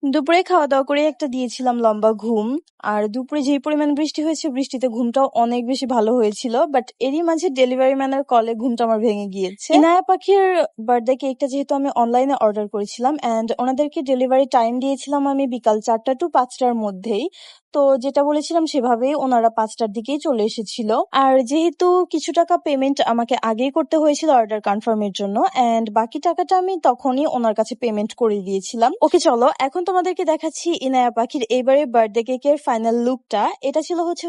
দুপুরে খাওয়া-দাওয়া করে একটা দিয়েছিলাম লম্বা ঘুম। আর দুপুরে যেই পরিমাণ বৃষ্টি হয়েছে, বৃষ্টিতে ঘুমটাও অনেক বেশি ভালো হয়েছিল। বাট এরই মাঝে ডেলিভারি ম্যানের কলে ঘুমটা আমার ভেঙে গিয়েছে। ইনায়া পাখির বার্থডে কেকটা যেহেতু আমি অনলাইনে অর্ডার করেছিলাম অ্যান্ড ওনাদেরকে ডেলিভারি টাইম দিয়েছিলাম আমি বিকাল ৪টা টু ৫টার মধ্যেই। তো যেটা বলেছিলাম সেভাবেই ওনারা ৫টার দিকেই চলে এসেছিল। আর যেহেতু কিছু টাকা পেমেন্ট আমাকে আগেই করতে হয়েছিল অর্ডার কনফার্মের জন্য অ্যান্ড বাকি টাকাটা আমি তখনই ওনার কাছে পেমেন্ট করে দিয়েছিলাম। ওকে চলো এখন তোমাদেরকে দেখাচ্ছি ইনায়া পাখির এবারে বার্থডে কেকের ফাইনাল লুকটা। এটা ছিল হচ্ছে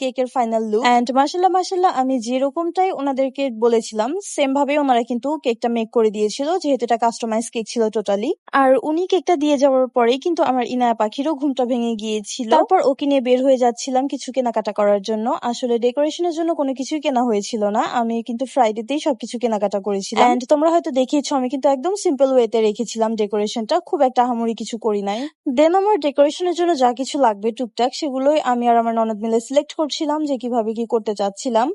কেকের ফাইনাল লুক অ্যান্ড মাশাল্লাহ আমি যেরকমটাই ওনাদেরকে বলেছিলাম সেম ভাবে ওনারা কিন্তু কেকটা মেক করে দিয়েছিল, যেহেতু এটা কাস্টমাইজ কেক ছিল টোটালি। আর উনি কেকটা দিয়ে যাওয়ার পরেই কিন্তু আমার ইনায়া পাখিরও ঘুমটা ভেঙে গিয়েছিল। তারপর ওকে নিয়ে বের হয়ে যাচ্ছিলাম কিছু কেনাকাটা করার জন্য। আসলে ডেকোরেশনের জন্য কোনো কিছুই কেনা হয়েছিল না, আমি কিন্তু ফ্রাইডেতেই সবকিছু কেনাকাটা করেছিলাম এন্ড তোমরা হয়তো দেখিয়েছো আমি কিন্তু একদম সিম্পল ওয়েতে রেখেছিলাম ডেকোরেশনটা, খুব একটা আহামরি কিছু করি নাই। দেন আমার ডেকোরেশনের জন্য যা কিছু লাগবে টুকটাক সেগুলোই আমি আর আমার ননদ মিলে সিলেক্ট করছিলাম যে কিভাবে কি করতে চাচ্ছিলাম।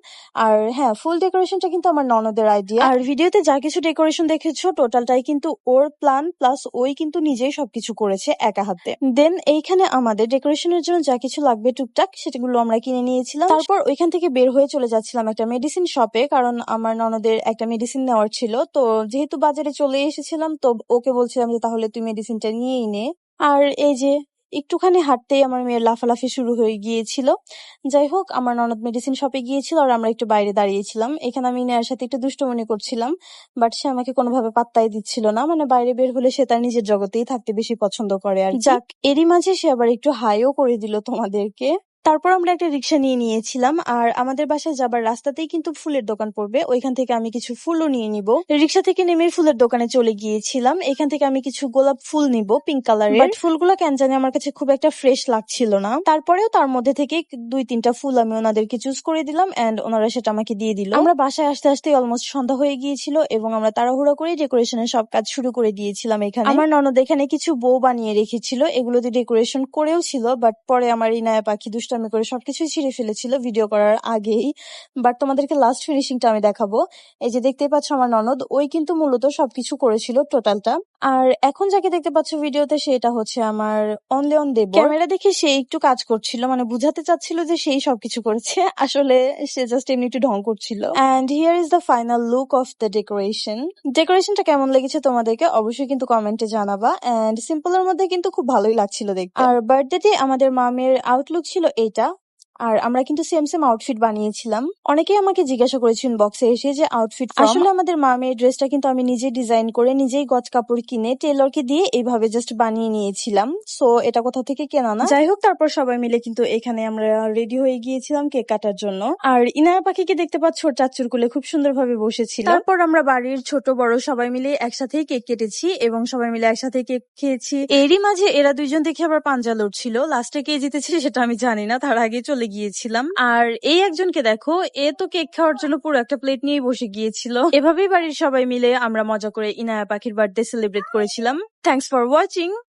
আর হ্যাঁ, ফুল ডেকোরেশনটা কিন্তু আমার ননদের আইডিয়া। আর ভিডিওতে যা কিছু ডেকোরেশন দেখেছো টোটালটাই কিন্তু ওর প্ল্যান, প্লাস ওই কিন্তু নিজেই সবকিছু করেছে একা হাতে। দেন এইখানে আমাদের ডেকোরেশনের জন্য যা কিছু লাগবে টুকটাক সেগুলো আমরা কিনে নিয়েছিলাম। তারপর ওইখান থেকে বের হয়ে চলে যাচ্ছিলাম একটা মেডিসিন শপে, কারণ আমার ননদের একটা মেডিসিন নেওয়ার ছিল। তো যেহেতু বাজারে চলে এসেছিলাম তো ওকে বলছিলাম যে তাহলে তুই মেডিসিনটা নিয়েই নে। আর এই যে একটুখানি হাঁটতেই আমার মেয়ের লাফালাফি শুরু হয়ে গিয়েছিল। যাই হোক, আমার ননদ মেডিসিন শপে গিয়েছিল আর আমরা একটু বাইরে দাঁড়িয়েছিলাম। এখানে আমি নেয়ার সাথে একটু দুষ্টুমনি করছিলাম, বাট সে আমাকে কোনোভাবে পাত্তাই দিচ্ছিল না। মানে বাইরে বের হলে সে তার নিজের জগতেই থাকতে বেশি পছন্দ করে আর কি। যাক, এরই মাঝে সে আবার একটু হাইও করে দিল তোমাদেরকে। তারপর আমরা একটা রিক্সা নিয়ে নিয়েছিলাম আর আমাদের বাসায় যাবার রাস্তাতেই কিন্তু ফুলের দোকান পড়বে, ওইখান থেকে আমি কিছু ফুলও নিয়ে নিব। রিক্সা থেকে নেমে ফুলের দোকানে চলে গিয়েছিলাম। এখান থেকে আমি কিছু গোলাপ ফুল নিব পিঙ্ক কালারের, বাট ফুলগুলো কেন জানি আমার কাছে খুব একটা ফ্রেশ লাগছিল না। তারপরেও তার মধ্যে থেকে ২-৩টা ফুল আমি ওনাদেরকে চুজ করে দিলাম এন্ড ওনারা সেটা আমাকে দিয়ে দিল। আমরা বাসায় আসতে আসতে অলমোস্ট সন্ধ্যা হয়ে গিয়েছিল এবং আমরা তাড়াহুড়ো করে ডেকোরেশনের সব কাজ শুরু করে দিয়েছিলাম। এখানে আমার ননদ এখানে কিছু বউ বানিয়ে রেখেছিল, এগুলো দিয়ে ডেকোরেশন করেও ছিল, বাট পরে আমার ইনায়া পাখি দুষ্টামি করে সবকিছুই ছিঁড়ে ফেলেছিল ভিডিও করার আগেই। বাট তোমাদেরকে লাস্ট ফিনিশিংটা আমি দেখাবো। এই যে দেখতে পাচ্ছ আমার ননদ, ওই কিন্তু মূলত সবকিছু করেছিল টোটালটা। আর এখন যাকে দেখতে পাচ্ছ ভিডিওতে সেটা হচ্ছে আমার অনলেয়ন দেবর। ক্যামেরা দেখে সে একটু কাজ করছিল, মানে বুঝাতে চাচ্ছিল যে সেই সবকিছু করেছে, আসলে সে জাস্ট এমনি একটু ঢং করছিল। And here is the final look of the decoration. ডেকোরেশনটা কেমন লেগেছে তোমাদেরকে অবশ্যই কিন্তু কমেন্টে জানাবা। এন্ড সিম্পলের মধ্যে কিন্তু খুব ভালোই লাগছিল দেখতে। আর বার্থডেতে আমাদের মামের আউটলুক ছিল এইটা। আর আমরা কিন্তু সেম আউটফিট বানিয়েছিলাম। অনেকেই আমাকে জিজ্ঞাসা করেছেন বক্সে এসে যে আউটফিট আসলে আমাদের মামের ড্রেসটা কিন্তু আমি নিজে ডিজাইন করে নিজেই গজ কাপড় কিনে টেলরকে দিয়ে এইভাবে জাস্ট বানিয়ে নিয়েছিলাম। সো এটা কোথা থেকে কেনা না। যাই হোক, তারপর সবাই মিলে কিন্তু এখানে আমরা রেডি হয়ে গিয়েছিলাম কেক কাটার জন্য। আর ইনায়া পাখিকে দেখতে পাচ্ছ ওর চাচ্চুর কোলে খুব সুন্দরভাবে বসেছিল। তারপর আমরা বাড়ির ছোট বড় সবাই মিলে একসাথেই কেক কেটেছি এবং সবাই মিলে একসাথে কেক খেয়েছি। এরই মাঝে এরা দুইজন দেখে আবার পাঞ্জা লড়ছিল, লাস্টে কে জিতেছে সেটা আমি জানি না, তার আগে চলে গিয়েছিলাম। আর এই একজনকে দেখো, এ তো কেক খাওয়ার জন্য পুরো একটা প্লেট নিয়েই বসে গিয়েছিল। এভাবেই বাড়ির সবাই মিলে আমরা মজা করে ইনায়া পাখির বার্থডে সেলিব্রেট করেছিলাম। Thanks for watching.